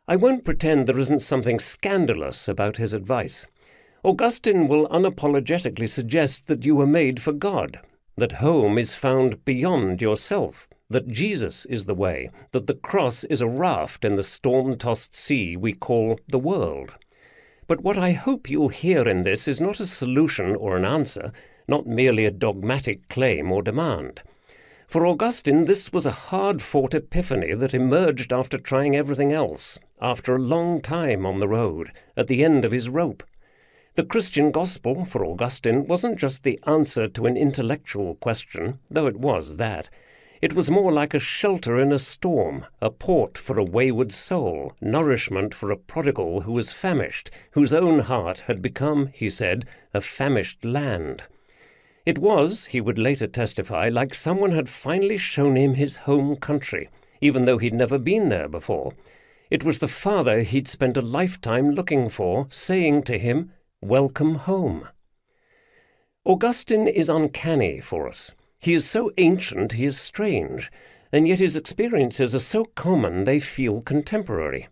I won't pretend there isn't something scandalous about his advice. Augustine will unapologetically suggest that you were made for God, that home is found beyond yourself, that Jesus is the way, that the cross is a raft in the storm-tossed sea we call the world. But what I hope you'll hear in this is not a solution or an answer, not merely a dogmatic claim or demand. For Augustine, this was a hard-fought epiphany that emerged after trying everything else, after a long time on the road, at the end of his rope. The Christian gospel, for Augustine, wasn't just the answer to an intellectual question, though it was that. It was more like a shelter in a storm, a port for a wayward soul, nourishment for a prodigal who was famished, whose own heart had become, he said, a famished land. It was, he would later testify, like someone had finally shown him his home country, even though he'd never been there before. It was the father he'd spent a lifetime looking for, saying to him, "Welcome home." Augustine is uncanny for us. He is so ancient he is strange, and yet his experiences are so common they feel contemporary.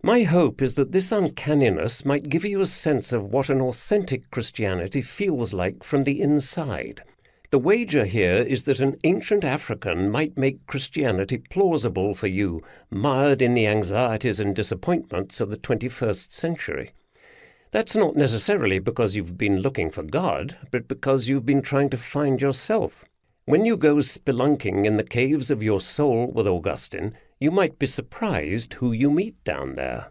My hope is that this uncanniness might give you a sense of what an authentic Christianity feels like from the inside. The wager here is that an ancient African might make Christianity plausible for you, mired in the anxieties and disappointments of the 21st century. That's not necessarily because you've been looking for God, but because you've been trying to find yourself. When you go spelunking in the caves of your soul with Augustine, you might be surprised who you meet down there.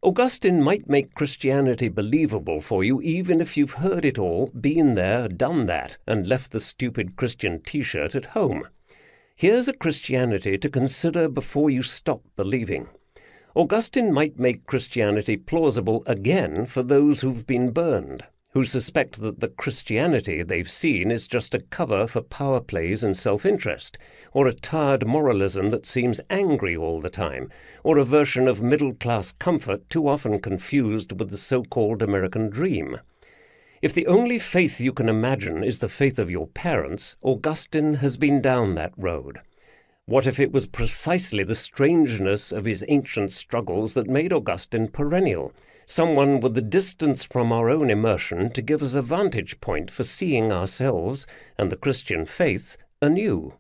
Augustine might make Christianity believable for you even if you've heard it all, been there, done that, and left the stupid Christian t-shirt at home. Here's a Christianity to consider before you stop believing. Augustine might make Christianity plausible again for those who've been burned, who suspect that the Christianity they've seen is just a cover for power plays and self-interest, or a tired moralism that seems angry all the time, or a version of middle-class comfort too often confused with the so-called American dream. If the only faith you can imagine is the faith of your parents, Augustine has been down that road. What if it was precisely the strangeness of his ancient struggles that made Augustine perennial, someone with the distance from our own immersion to give us a vantage point for seeing ourselves and the Christian faith anew?